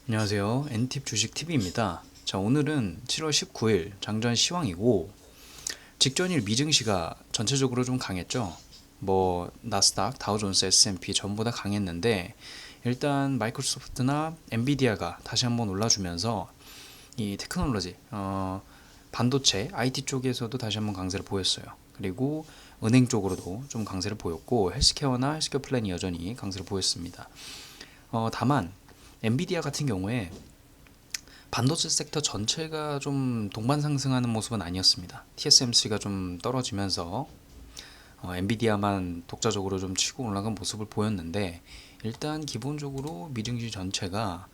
안녕하세요. N팁 주식TV입니다. 자, 오늘은 7월 19일 장전 시황이고, 직전일 미증시가 전체적으로 좀 강했죠. 나스닥, 다우존스, S&P 전부 다 강했는데, 일단 마이크로소프트나 엔비디아가 다시 한번 올라주면서 이 테크놀로지, 반도체, IT 쪽에서도 다시 한번 강세를 보였어요. 그리고 은행 쪽으로도 좀 강세를 보였고, 헬스케어나 헬스케어 플랜이 여전히 강세를 보였습니다. 다만 엔비디아 같은 경우에 반도체 섹터 전체가 좀 동반 상승하는 모습은 아니었습니다. TSMC가 좀 떨어지면서 엔비디아만 독자적으로 좀 치고 올라간 모습을 보였는데, 일단 기본적으로 미증시 전체가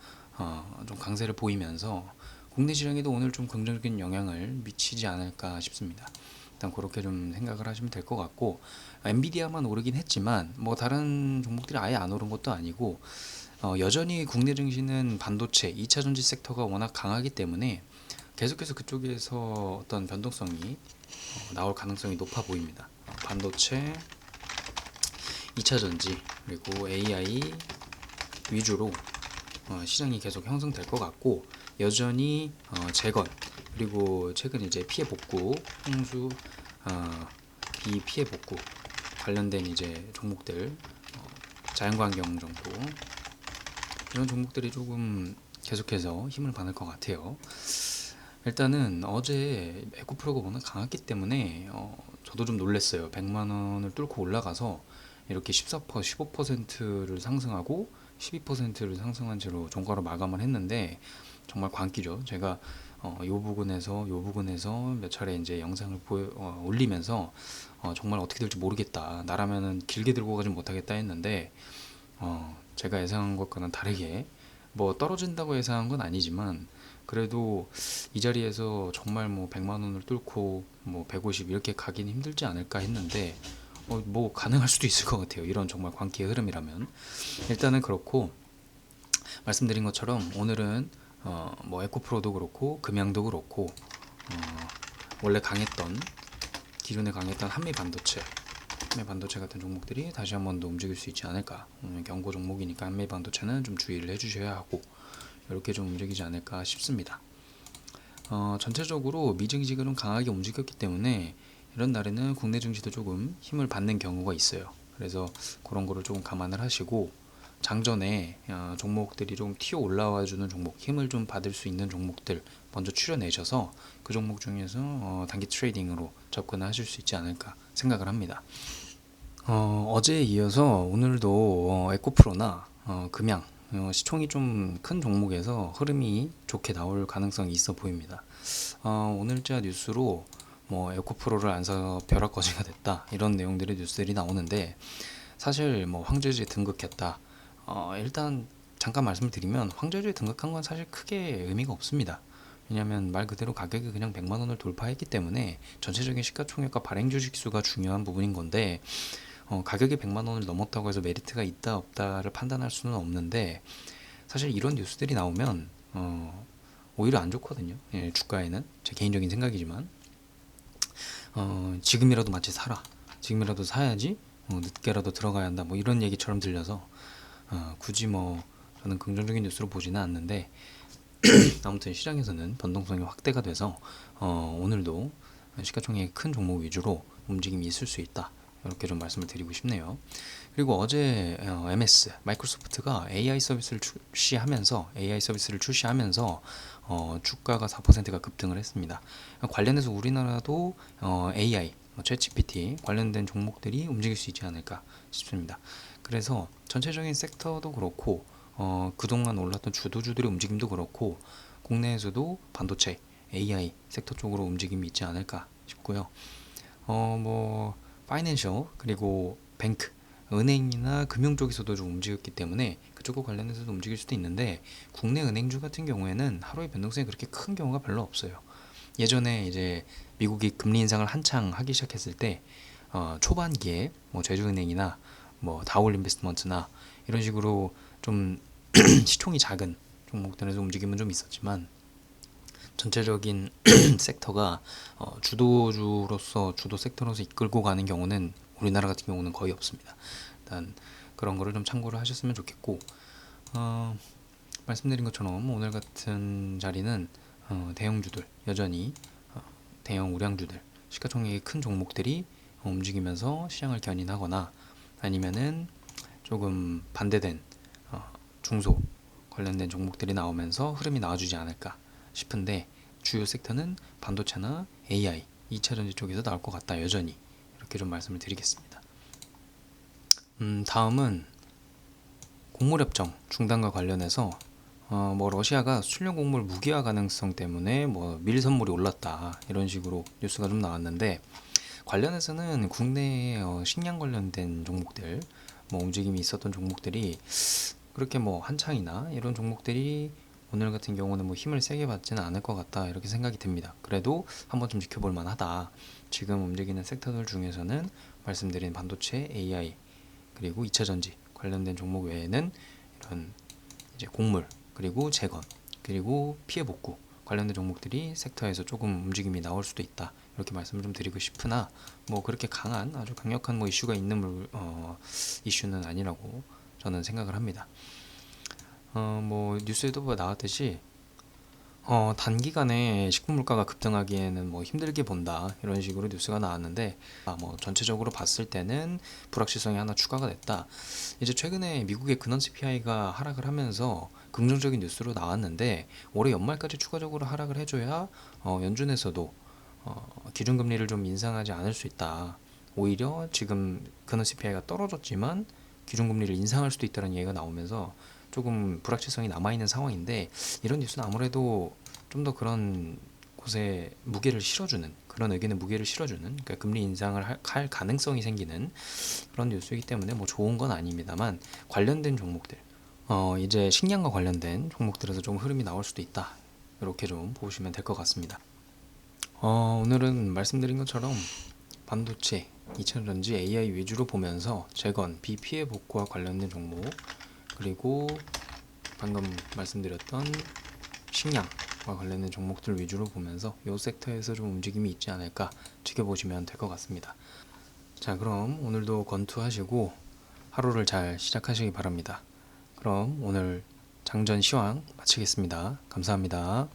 좀 강세를 보이면서 국내 시장에도 오늘 좀 긍정적인 영향을 미치지 않을까 싶습니다. 일단 그렇게 좀 생각을 하시면 될 것 같고, 엔비디아만 오르긴 했지만 뭐 다른 종목들이 아예 안 오른 것도 아니고, 여전히 국내 증시는 반도체, 2차 전지 섹터가 워낙 강하기 때문에 계속해서 그쪽에서 어떤 변동성이 나올 가능성이 높아 보입니다. 반도체, 2차 전지, 그리고 AI 위주로 시장이 계속 형성될 것 같고, 여전히 재건, 그리고 최근 이제 피해 복구, 홍수, 비 피해 복구 관련된 이제 종목들, 자연환경 정도, 이런 종목들이 조금 계속해서 힘을 받을 것 같아요. 일단은 어제 에코프로가 워낙 강했기 때문에 저도 좀 놀랐어요. 100만 원을 뚫고 올라가서 이렇게 14%, 15%를 상승하고 12%를 상승한 채로 종가로 마감을 했는데, 정말 광기죠. 제가 요 부분에서 몇 차례 이제 영상을 올리면서 정말 어떻게 될지 모르겠다. 나라면은 길게 들고 가지 못하겠다 했는데, 제가 예상한 것과는 다르게 뭐 떨어진다고 예상한 건 아니지만, 그래도 이 자리에서 정말 뭐 100만 원을 뚫고 뭐 150 이렇게 가긴 힘들지 않을까 했는데, 뭐 가능할 수도 있을 것 같아요. 이런 정말 광기의 흐름이라면. 일단은 그렇고, 말씀드린 것처럼 오늘은 뭐 에코프로도 그렇고 금양도 그렇고, 원래 강했던, 기존에 강했던 한미 반도체 같은 종목들이 다시 한 번 더 움직일 수 있지 않을까. 경고 종목이니까 한미 반도체는 좀 주의를 해주셔야 하고, 이렇게 좀 움직이지 않을까 싶습니다. 전체적으로 미증시가 좀 강하게 움직였기 때문에 이런 날에는 국내 증시도 조금 힘을 받는 경우가 있어요. 그래서 그런 거를 조금 감안을 하시고, 장전에 종목들이 좀 튀어 올라와주는 종목, 힘을 좀 받을 수 있는 종목들 먼저 추려내셔서 그 종목 중에서 단기 트레이딩으로 접근을 하실 수 있지 않을까 생각을 합니다. 어제에 이어서 오늘도 에코프로나 금양, 시총이 좀 큰 종목에서 흐름이 좋게 나올 가능성이 있어 보입니다. 오늘자 뉴스로 뭐 에코프로를 안 사서 벼락거지가 됐다, 이런 내용들의 뉴스들이 나오는데, 사실 뭐 황제지에 등극했다. 일단 잠깐 말씀을 드리면, 황제지에 등극한 건 사실 크게 의미가 없습니다. 왜냐하면 말 그대로 가격이 그냥 100만 원을 돌파했기 때문에 전체적인 시가총액과 발행 주식 수가 중요한 부분인 건데, 가격이 100만 원을 넘었다고 해서 메리트가 있다 없다를 판단할 수는 없는데, 사실 이런 뉴스들이 나오면 오히려 안 좋거든요. 예, 주가에는 제 개인적인 생각이지만, 지금이라도 마치 사라, 지금이라도 사야지, 늦게라도 들어가야 한다, 뭐 이런 얘기처럼 들려서 굳이 뭐 저는 긍정적인 뉴스로 보지는 않는데, 아무튼 시장에서는 변동성이 확대가 돼서 오늘도 시가총액 큰 종목 위주로 움직임이 있을 수 있다, 이렇게 좀 말씀을 드리고 싶네요. 그리고 어제 MS 마이크로소프트가 AI 서비스를 출시하면서 주가가 4%가 급등을 했습니다. 관련해서 우리나라도 AI, 챗GPT 관련된 종목들이 움직일 수 있지 않을까 싶습니다. 그래서 전체적인 섹터도 그렇고, 그동안 올랐던 주도주들의 움직임도 그렇고, 국내에서도 반도체, AI 섹터 쪽으로 움직임이 있지 않을까 싶고요. 뭐 파이낸셜, 그리고 뱅크, 은행이나 금융 쪽에서도 좀 움직였기 때문에 그쪽과 관련해서도 움직일 수도 있는데, 국내 은행주 같은 경우에는 하루의 변동성이 그렇게 큰 경우가 별로 없어요. 예전에 이제 미국이 금리 인상을 한창 하기 시작했을 때 초반기에 뭐 제주은행이나 뭐 다올 인베스트먼트나 이런 식으로 좀 시총이 작은 종목들에서 움직임은 좀 있었지만, 전체적인 섹터가 주도주로서, 주도 섹터로서 이끌고 가는 경우는 우리나라 같은 경우는 거의 없습니다. 일단 그런 거를 좀 참고를 하셨으면 좋겠고, 어, 말씀드린 것처럼 오늘 같은 자리는 대형주들 여전히 대형 우량주들 시가총액이 큰 종목들이 움직이면서 시장을 견인하거나 아니면은 조금 반대된 중소 관련된 종목들이 나오면서 흐름이 나와주지 않을까 싶은데 주요 섹터는 반도체나 AI, 2차전지 쪽에서 나올 것 같다 여전히 이렇게 좀 말씀을 드리겠습니다. 다음은 곡물협정 중단과 관련해서 뭐 러시아가 수출용 곡물 무기화 가능성 때문에 뭐 밀 선물이 올랐다 이런 식으로 뉴스가 좀 나왔는데 관련해서는 국내에 식량 관련된 종목들 뭐 움직임이 있었던 종목들이 그렇게 뭐 한창이나 이런 종목들이 오늘 같은 경우는 뭐 힘을 세게 받지는 않을 것 같다 이렇게 생각이 듭니다. 그래도 한번 좀 지켜볼 만하다. 지금 움직이는 섹터들 중에서는 말씀드린 반도체, AI 그리고 2차전지 관련된 종목 외에는 이런 이제 곡물 그리고 재건 그리고 피해 복구 관련된 종목들이 섹터에서 조금 움직임이 나올 수도 있다 이렇게 말씀을 좀 드리고 싶으나 뭐 그렇게 강한 아주 강력한 뭐 이슈가 있는 이슈는 아니라고 저는 생각을 합니다. 뭐 뉴스에도 나왔듯이 단기간에 식품 물가가 급등하기에는 뭐 힘들게 본다 이런 식으로 뉴스가 나왔는데 뭐 전체적으로 봤을 때는 불확실성이 하나 추가가 됐다. 이제 최근에 미국의 근원 CPI가 하락을 하면서 긍정적인 뉴스로 나왔는데 올해 연말까지 추가적으로 하락을 해줘야 연준에서도 기준금리를 좀 인상하지 않을 수 있다. 오히려 지금 근원 CPI가 떨어졌지만 기준금리를 인상할 수도 있다는 얘기가 나오면서 조금 불확실성이 남아있는 상황인데 이런 뉴스는 아무래도 좀 더 그런 곳에 무게를 실어주는 그런 의견에 무게를 실어주는 그러니까 금리 인상을 할 가능성이 생기는 그런 뉴스이기 때문에 뭐 좋은 건 아닙니다만 관련된 종목들 이제 식량과 관련된 종목들에서 좀 흐름이 나올 수도 있다 이렇게 좀 보시면 될 것 같습니다. 오늘은 말씀드린 것처럼 반도체, 2차전지, AI 위주로 보면서 재건, 비피해 복구와 관련된 종목 그리고 방금 말씀드렸던 식량과 관련된 종목들 위주로 보면서 이 섹터에서 좀 움직임이 있지 않을까 지켜보시면 될 것 같습니다. 자, 그럼 오늘도 권투하시고 하루를 잘 시작하시기 바랍니다. 그럼 오늘 장전 시황 마치겠습니다. 감사합니다.